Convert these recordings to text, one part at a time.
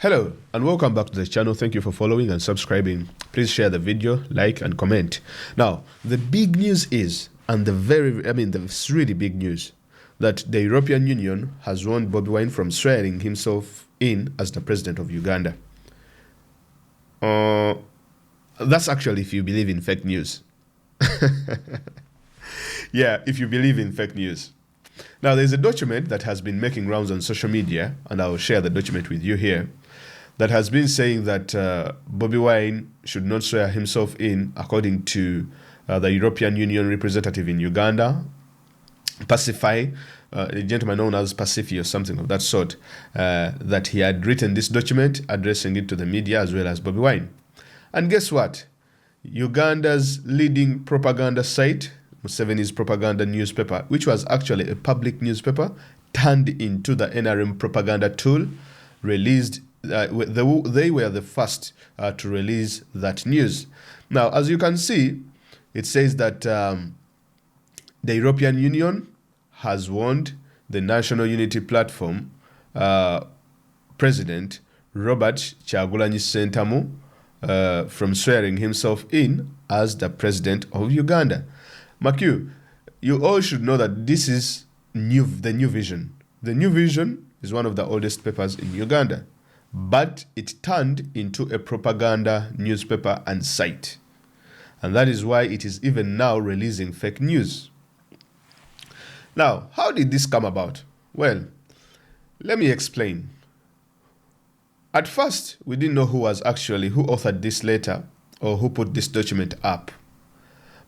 Hello and welcome back to the channel. Thank you for following and subscribing. Please share the video, like and comment. Now, the big news is, and the really big news, that the European Union has warned Bobi Wine from swearing himself in as the president of Uganda. That's actually if you believe in fake news. Yeah, if you believe in fake news. Now, there's a document that has been making rounds on social media, and I'll share the document with you here, that has been saying that Bobi Wine should not swear himself in, according to the European Union representative in Uganda, Pacify, a gentleman known as Pacifi or something of that sort, that he had written this document addressing it to the media as well as Bobi Wine. And guess what? Uganda's leading propaganda site, Museveni's propaganda newspaper, which was actually a public newspaper, turned into the NRM propaganda tool, released. They were the first to release that news. Now, as you can see, it says that the European Union has warned the National Unity Platform President Robert Kyagulanyi Ssentamu from swearing himself in as the president of Uganda. Makyu, you all should know that this is the New Vision. The New Vision is one of the oldest papers in Uganda, but it turned into a propaganda newspaper and site. And that is why it is even now releasing fake news. Now, how did this come about? Well, let me explain. At first, we didn't know who authored this letter or who put this document up.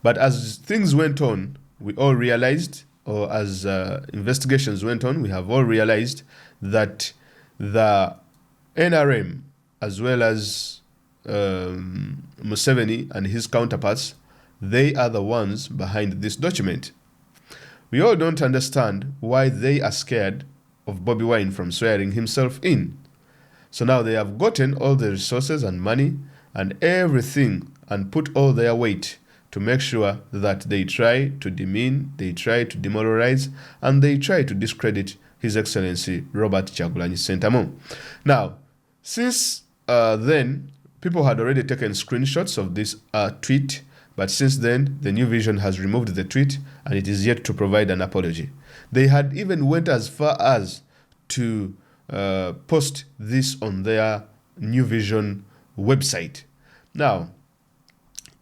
But as things went on, we all realized, or as investigations went on, we have all realized that the NRM, as well as Museveni and his counterparts, they are the ones behind this document. We all don't understand why they are scared of Bobi Wine from swearing himself in. So now they have gotten all the resources and money and everything and put all their weight to make sure that they try to demean, they try to demoralize, and they try to discredit His Excellency Robert Kyagulanyi Ssentamu. Now, since then, people had already taken screenshots of this tweet, but since then, the New Vision has removed the tweet and it is yet to provide an apology. They had even went as far as to post this on their New Vision website. Now,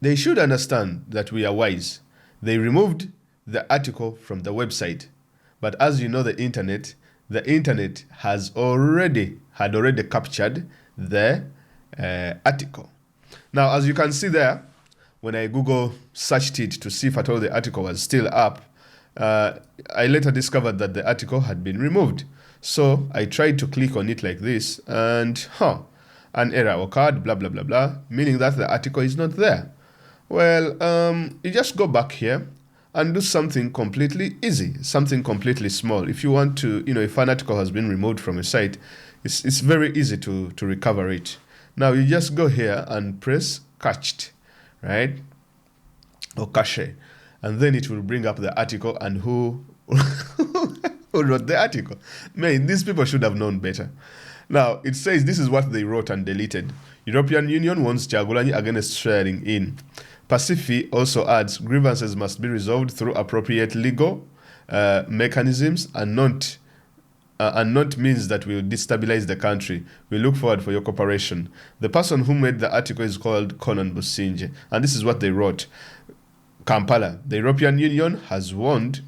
they should understand that we are wise. They removed the article from the website. But as you know, the internet had already captured the article. Now, as you can see there, when I Google searched it to see if at all the article was still up, I later discovered that the article had been removed. So I tried to click on it like this and an error occurred, blah, blah, blah, blah, meaning that the article is not there. Well, you just go back here and do something completely easy, something completely small. If you want to, if an article has been removed from a site, it's very easy to recover it. Now, you just go here and press cached, right? Or cache. And then it will bring up the article and who wrote the article. Man, these people should have known better. Now, it says this is what they wrote and deleted. European Union warns Kyagulanyi against swearing in. Pacifi also adds grievances must be resolved through appropriate legal mechanisms and not means that will destabilize the country. We look forward for your cooperation. The person who made the article is called Conan Businje, and this is what they wrote. Kampala, the European Union has warned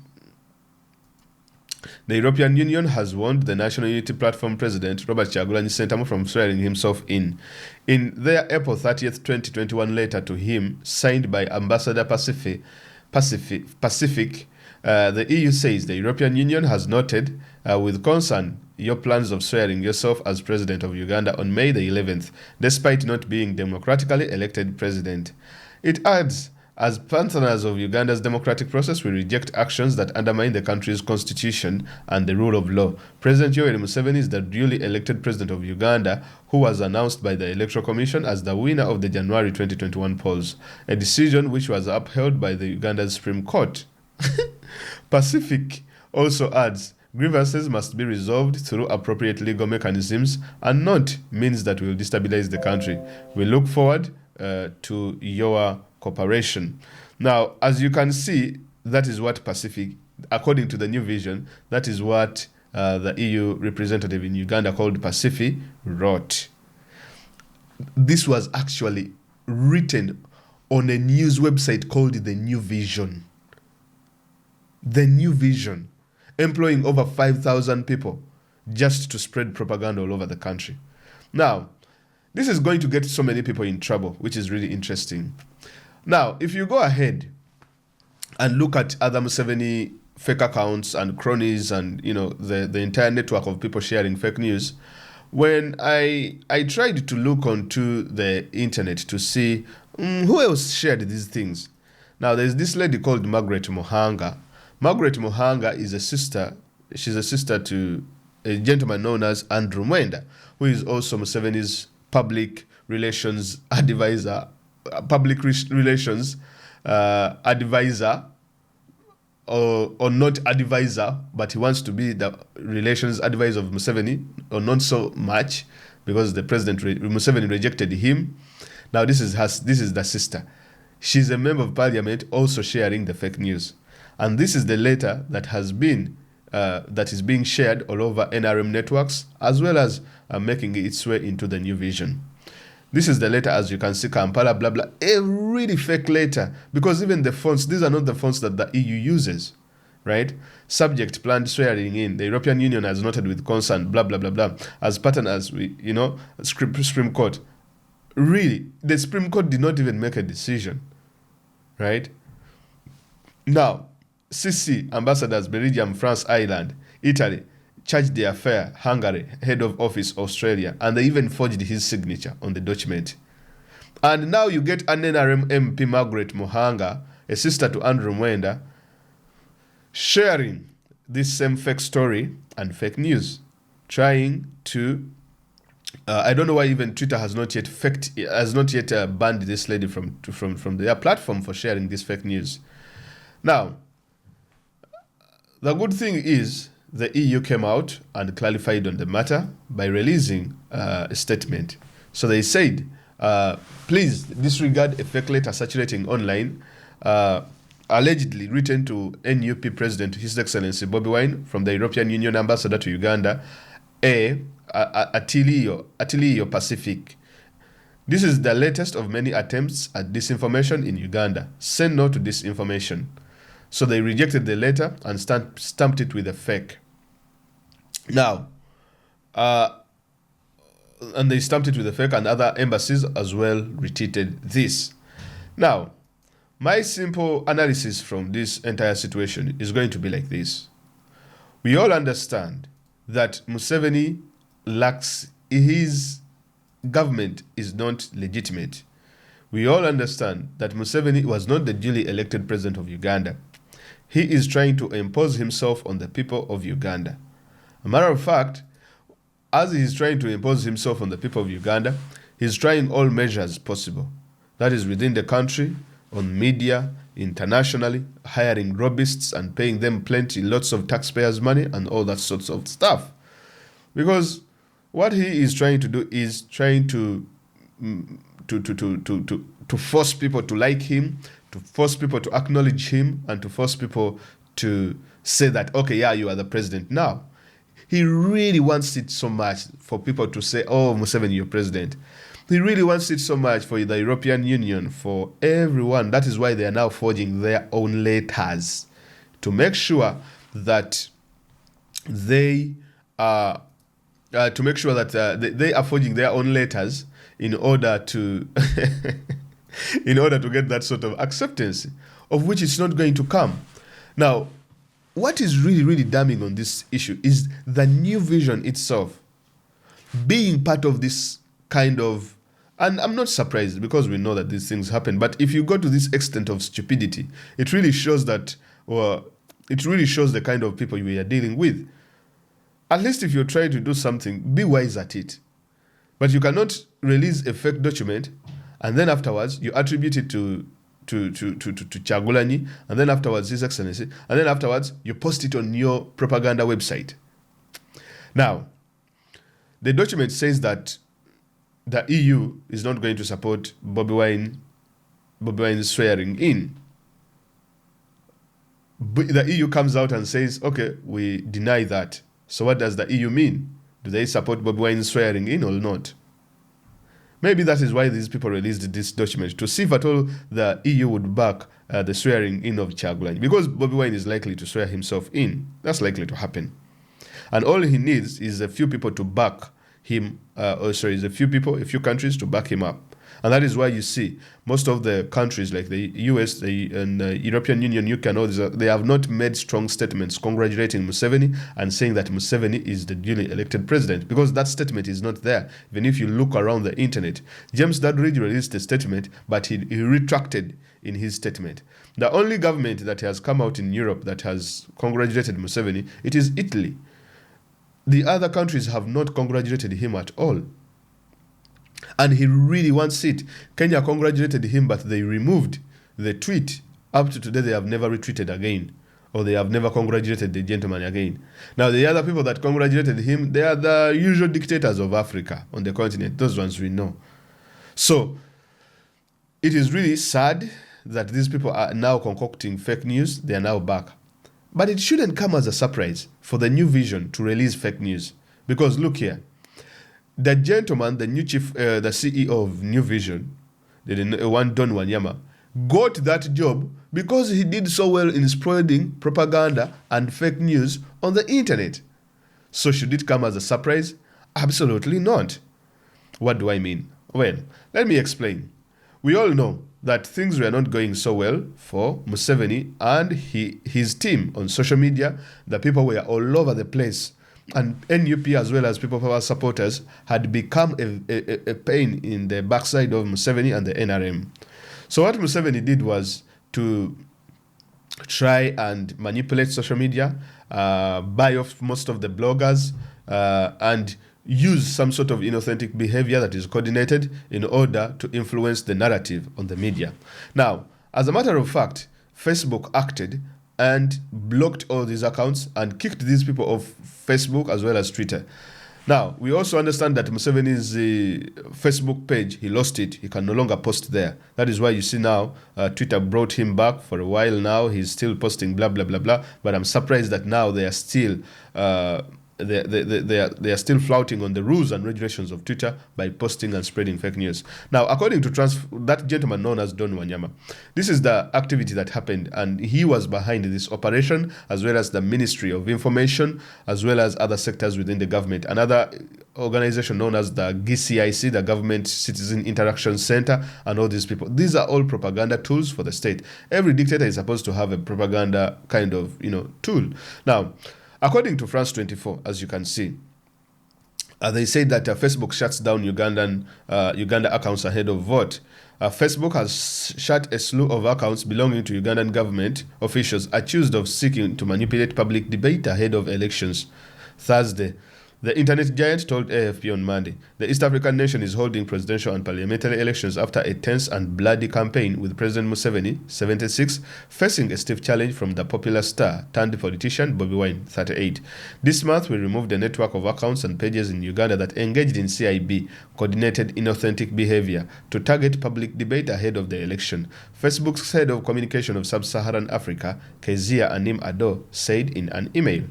the National Unity Platform President Robert Kyagulanyi Ssentamu from swearing himself in. In their April 30th, 2021 letter to him, signed by Ambassador Pacific, the EU says the European Union has noted with concern your plans of swearing yourself as president of Uganda on May the 11th, despite not being democratically elected president. It adds, as partners of Uganda's democratic process, we reject actions that undermine the country's constitution and the rule of law. President Yoweri Museveni is the duly elected president of Uganda, who was announced by the Electoral Commission as the winner of the January 2021 polls, a decision which was upheld by the Uganda's Supreme Court. Pacific also adds, Grievances must be resolved through appropriate legal mechanisms and not means that will destabilize the country. We look forward to your cooperation. Now, as you can see, that is what Pacific, according to the new vision, that is what the EU representative in Uganda called Pacific wrote. This was actually written on a news website called The New Vision. The New Vision, employing over 5,000 people just to spread propaganda all over the country. Now, this is going to get so many people in trouble, which is really interesting. Now, if you go ahead and look at other Museveni fake accounts and cronies and, you know, the entire network of people sharing fake news, when I tried to look onto the internet to see who else shared these things. Now, there's this lady called Margaret Muhanga. Margaret Muhanga is a sister. She's a sister to a gentleman known as Andrew Mwenda, who is also Museveni's public relations advisor, advisor, or not advisor, but he wants to be the relations advisor of Museveni, or not so much, because the president Museveni rejected him. Now this is the sister. She's a member of parliament, also sharing the fake news, and this is the letter that has been that is being shared all over NRM networks, as well as making its way into the New Vision. This is the letter, as you can see, Kampala, blah, blah, a really fake letter, because even the fonts, these are not the fonts that the EU uses, right? Subject, planned swearing in. The European Union has noted with concern, blah, blah, blah, blah, as pattern as, Supreme Court. Really, the Supreme Court did not even make a decision, right? Now, CC, ambassadors, Belgium, France, Ireland, Italy, charged the affair, Hungary, head of office, Australia, and they even forged his signature on the document. And now you get an NRM MP, Margaret Muhanga, a sister to Andrew Mwenda, sharing this same fake story and fake news, trying to, I don't know why even Twitter has not yet banned this lady from their platform for sharing this fake news. Now, the good thing is, the EU came out and clarified on the matter by releasing a statement. So they said, please disregard a fake letter circulating online, allegedly written to NUP President, His Excellency Bobi Wine, from the European Union Ambassador to Uganda, Atilio Pacific. This is the latest of many attempts at disinformation in Uganda. Say no to disinformation. So they rejected the letter and stamped it with a fake. Now, and they stamped it with a fake, and other embassies as well retweeted this. Now, my simple analysis from this entire situation is going to be like this. We all understand that Museveni lacks, his government is not legitimate. We all understand that Museveni was not the duly elected president of Uganda. He is trying to impose himself on the people of Uganda. A matter of fact, as he's trying to impose himself on the people of Uganda, he's trying all measures possible. That is within the country, on media, internationally, hiring lobbyists and paying them lots of taxpayers' money and all that sorts of stuff. Because what he is trying to do is trying to force people to like him, to force people to acknowledge him, and to force people to say that, okay, yeah, you are the president now. He really wants it so much for people to say, oh, Museveni, you're president. He really wants it so much for the European Union, for everyone. That is why they are now forging their own letters to make sure that they are they are forging their own letters in order to in order to get that sort of acceptance, of which it's not going to come. Now, what is really, really damning on this issue is the New Vision itself being part of this kind of, and I'm not surprised because we know that these things happen, but if you go to this extent of stupidity, it really shows that, or it really shows the kind of people you are dealing with. At least if you're trying to do something, be wise at it. But you cannot release a fake document and then afterwards you attribute it to to Chagulanyi, and then afterwards His Excellency, and then afterwards you post it on your propaganda website. Now, the document says that the EU is not going to support Bobi Wine's swearing in. The EU comes out and says, okay, we deny that. So what does the EU mean? Do they support Bobi Wine swearing in or not? Maybe that is why these people released this document, to see if at all the EU would back the swearing in of Chagulanyi. Because Bobi Wine is likely to swear himself in. That's likely to happen. And all he needs is a few people to back him, a few countries to back him up. And that is why you see most of the countries like the US and the European Union, UK and all these, they have not made strong statements congratulating Museveni and saying that Museveni is the duly elected president, because that statement is not there. Even if you look around the internet, James Dadridge released a statement, but he retracted in his statement. The only government that has come out in Europe that has congratulated Museveni, it is Italy. The other countries have not congratulated him at all. And he really wants it. Kenya congratulated him, but they removed the tweet. Up to today, they have never retweeted again, or they have never congratulated the gentleman again. Now, the other people that congratulated him, they are the usual dictators of Africa on the continent. Those ones we know. So, it is really sad that these people are now concocting fake news. They are now back. But it shouldn't come as a surprise for the New Vision to release fake news. Because look here. The gentleman, the new chief, the CEO of New Vision, the one Don Wanyama, got that job because he did so well in spreading propaganda and fake news on the internet. So should it come as a surprise? Absolutely not. What do I mean? Well, let me explain. We all know that things were not going so well for Museveni and his team on social media. The people were all over the place. And NUP, as well as People Power supporters, had become a pain in the backside of Museveni and the NRM. So what Museveni did was to try and manipulate social media, buy off most of the bloggers, and use some sort of inauthentic behavior that is coordinated in order to influence the narrative on the media. Now, as a matter of fact, Facebook acted and blocked all these accounts and kicked these people off Facebook as well as Twitter. Now, we also understand that Museveni's Facebook page, he lost it. He can no longer post there. That is why you see now Twitter brought him back for a while now. He's still posting blah, blah, blah, blah. But I'm surprised that now they are still... They are still flouting on the rules and regulations of Twitter by posting and spreading fake news. Now, according to that gentleman known as Don Wanyama, this is the activity that happened, and he was behind this operation, as well as the Ministry of Information, as well as other sectors within the government. Another organization known as the GCIC, the Government Citizen Interaction Center, and all these people. These are all propaganda tools for the state. Every dictator is supposed to have a propaganda kind of, tool. Now, according to France 24, as you can see, they say that Facebook shuts down Uganda accounts ahead of vote. Facebook has shut a slew of accounts belonging to Ugandan government officials accused of seeking to manipulate public debate ahead of elections. Thursday, the internet giant told AFP on Monday, the East African nation is holding presidential and parliamentary elections after a tense and bloody campaign with President Museveni, 76, facing a stiff challenge from the popular star turned politician Bobi Wine, 38. This month, we removed a network of accounts and pages in Uganda that engaged in CIB, coordinated inauthentic behavior, to target public debate ahead of the election. Facebook's head of communication of Sub-Saharan Africa, Kezia Anim Ado, said in an email.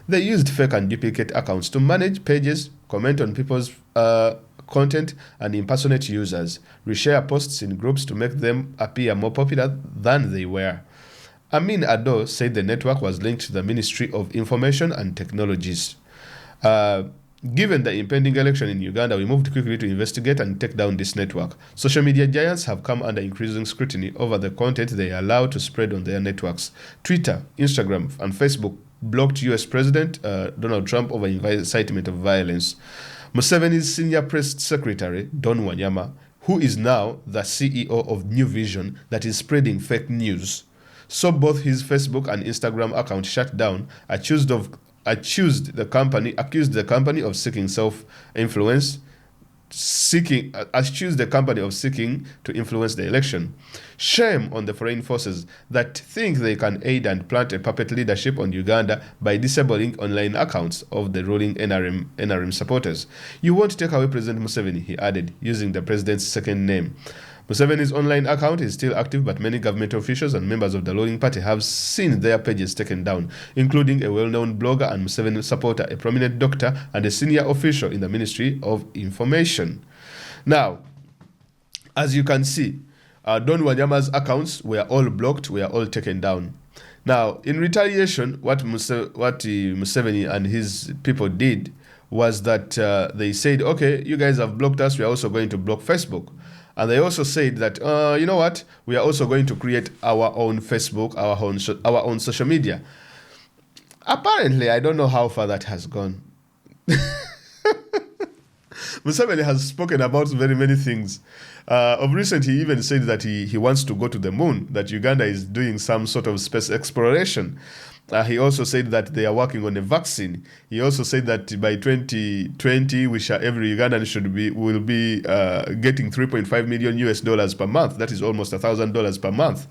They used fake and duplicate accounts to manage pages, comment on people's content, and impersonate users, reshare posts in groups to make them appear more popular than they were. Amin Ado said the network was linked to the Ministry of Information and Technologies. Given the impending election in Uganda, we moved quickly to investigate and take down this network. Social media giants have come under increasing scrutiny over the content they allow to spread on their networks. Twitter, Instagram, and Facebook blocked U.S. President Donald Trump over incitement of violence. Museveni's senior press secretary, Don Wanyama, who is now the CEO of New Vision that is spreading fake news, saw both his Facebook and Instagram account shut down, accused the company of seeking self-influence, accused the company of seeking to influence the election. Shame on the foreign forces that think they can aid and plant a puppet leadership on Uganda by disabling online accounts of the ruling NRM supporters. You won't take away President Museveni, he added, using the president's second name. Museveni's online account is still active, but many government officials and members of the ruling party have seen their pages taken down, including a well-known blogger and Museveni supporter, a prominent doctor, and a senior official in the Ministry of Information. Now, as you can see, Don Wanyama's accounts were all blocked, were all taken down. Now, in retaliation, what Museveni and his people did was that they said, okay, you guys have blocked us, we are also going to block Facebook. And they also said that, you know what, we are also going to create our own Facebook, our own social media. Apparently, I don't know how far that has gone. Museveni has spoken about very many things. Of recent, he even said that he wants to go to the moon, that Uganda is doing some sort of space exploration. He also said that they are working on a vaccine. He also said that by 2020, every Ugandan will be getting 3.5 million US dollars per month. That is almost $1,000 per month.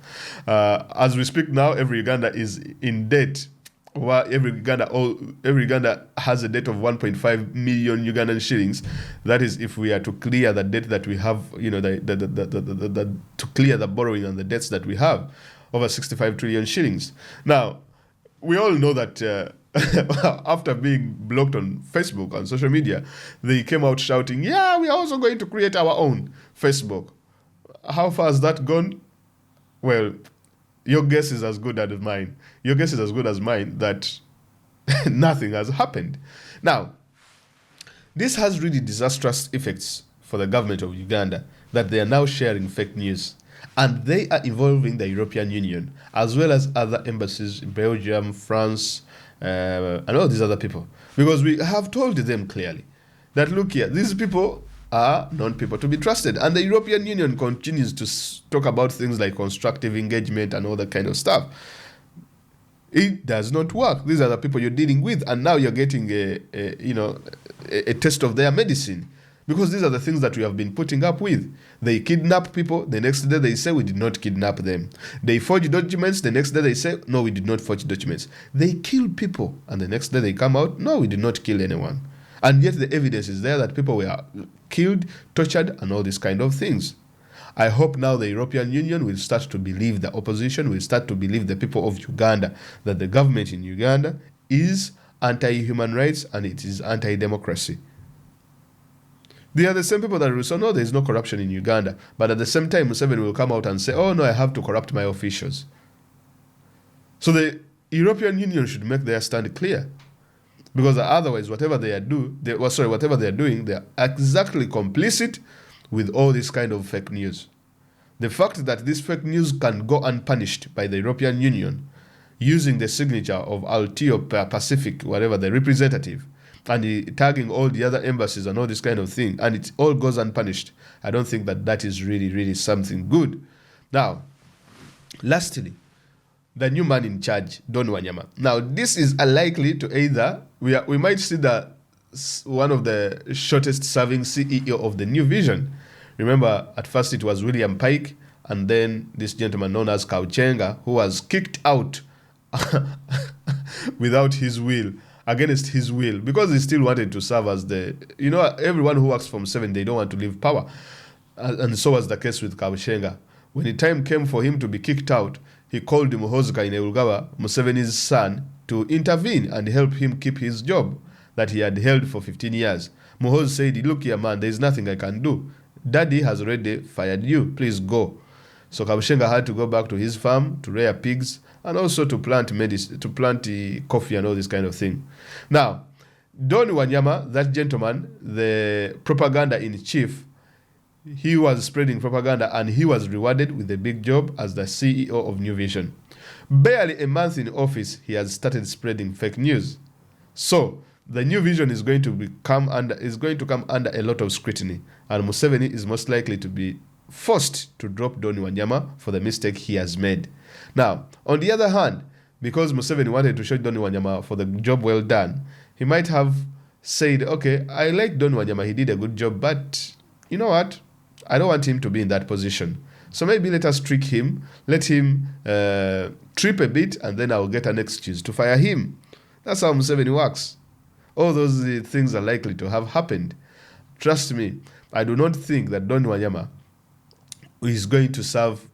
As we speak now, every Uganda is in debt. Every Uganda has a debt of 1.5 million Ugandan shillings. That is, if we are to clear the debt that we have, to clear the borrowing and the debts that we have, over 65 trillion shillings. Now, we all know that after being blocked on Facebook and social media, they came out shouting, yeah, we are also going to create our own Facebook. How far has that gone? Well, your guess is as good as mine. Your guess is as good as mine that nothing has happened. Now, this has really disastrous effects for the government of Uganda, that they are now sharing fake news. And they are involving the European Union, as well as other embassies in Belgium, France, and all these other people. Because we have told them clearly that, look here, these people are not people to be trusted. And the European Union continues to talk about things like constructive engagement and all that kind of stuff. It does not work. These are the people you're dealing with, and now you're getting a taste of their medicine. Because these are the things that we have been putting up with. They kidnap people, the next day they say we did not kidnap them. They forge documents, the next day they say, no, we did not forge documents. They kill people, and the next day they come out, no, we did not kill anyone. And yet the evidence is there that people were killed, tortured, and all these kind of things. I hope now the European Union will start to believe the opposition, will start to believe the people of Uganda, that the government in Uganda is anti-human rights and it is anti-democracy. They are the same people that will say, no, there is no corruption in Uganda. But at the same time, Museveni will come out and say, oh, no, I have to corrupt my officials. So the European Union should make their stand clear. Because otherwise, whatever they are doing, they are exactly complicit with all this kind of fake news. The fact that this fake news can go unpunished by the European Union using the signature of Altio Pacific, whatever, the representative, and tagging all the other embassies and all this kind of thing, and it all goes unpunished, I don't think that is really, really something good. Now, lastly, the new man in charge, Don Wanyama. Now, this is unlikely to either, we might see one of the shortest serving CEO of the New Vision. Remember, at first it was William Pike, and then this gentleman known as Kauchenga, who was kicked out without his will, against his will, because he still wanted to serve as everyone who works from 7, they don't want to leave power. And so was the case with Kauchenga. When the time came for him to be kicked out, he called Muhoozi Kainerugaba, Museveni's son, to intervene and help him keep his job that he had held for 15 years. Muhoozi said, look here, man, there is nothing I can do. Daddy has already fired you. Please go. So Kauchenga had to go back to his farm to rear pigs and also to plant coffee and all this kind of thing. Now, Don Wanyama, that gentleman, the propaganda in chief, he was spreading propaganda and he was rewarded with a big job as the CEO of New Vision. Barely a month in office, he has started spreading fake news. So the New Vision is going to come under a lot of scrutiny, and Museveni is most likely to be forced to drop Don Wanyama for the mistake he has made. Now, on the other hand, because Museveni wanted to show Don Wanyama for the job well done, he might have said, okay, I like Don Wanyama, he did a good job, but you know what? I don't want him to be in that position. So maybe let us trick him, let him trip a bit, and then I'll get an excuse to fire him. That's how Museveni works. All those things are likely to have happened. Trust me, I do not think that Don Wanyama is going to serve,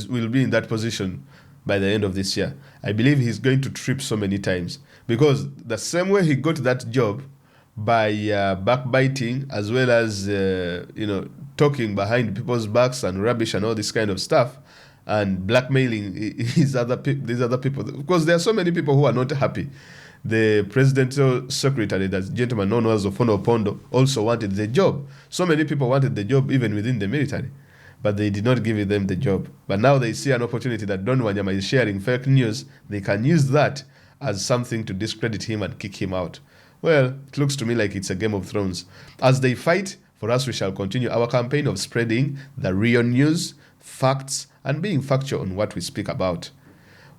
will be in that position by the end of this year. I believe he's going to trip so many times, because the same way he got that job, by backbiting, as well as talking behind people's backs and rubbish and all this kind of stuff, and blackmailing these other people, because there are so many people who are not happy. The presidential secretary, that gentleman known as Ofono Opondo, also wanted the job. So many people wanted the job, even within the military, but they did not give them the job. But now they see an opportunity that Don Wanyama is sharing fake news. They can use that as something to discredit him and kick him out. Well, it looks to me like it's a Game of Thrones. As they fight, for us, we shall continue our campaign of spreading the real news, facts, and being factual on what we speak about.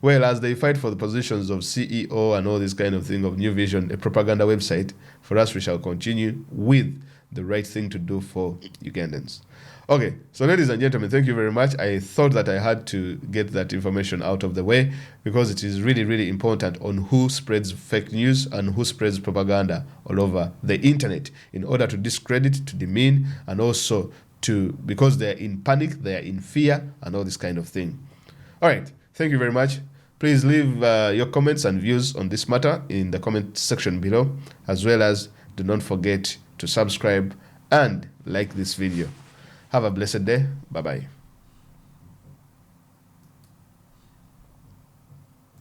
Well, as they fight for the positions of CEO and all this kind of thing of New Vision, a propaganda website, for us, we shall continue with the right thing to do for Ugandans. Okay, so ladies and gentlemen, thank you very much. I thought that I had to get that information out of the way, because it is really, really important on who spreads fake news and who spreads propaganda all over the internet, in order to discredit, to demean, and also because they're in panic, they're in fear, and all this kind of thing. All right, thank you very much. Please leave your comments and views on this matter in the comment section below, as well as do not forget to subscribe and like this video. Have a blessed day. Bye-bye.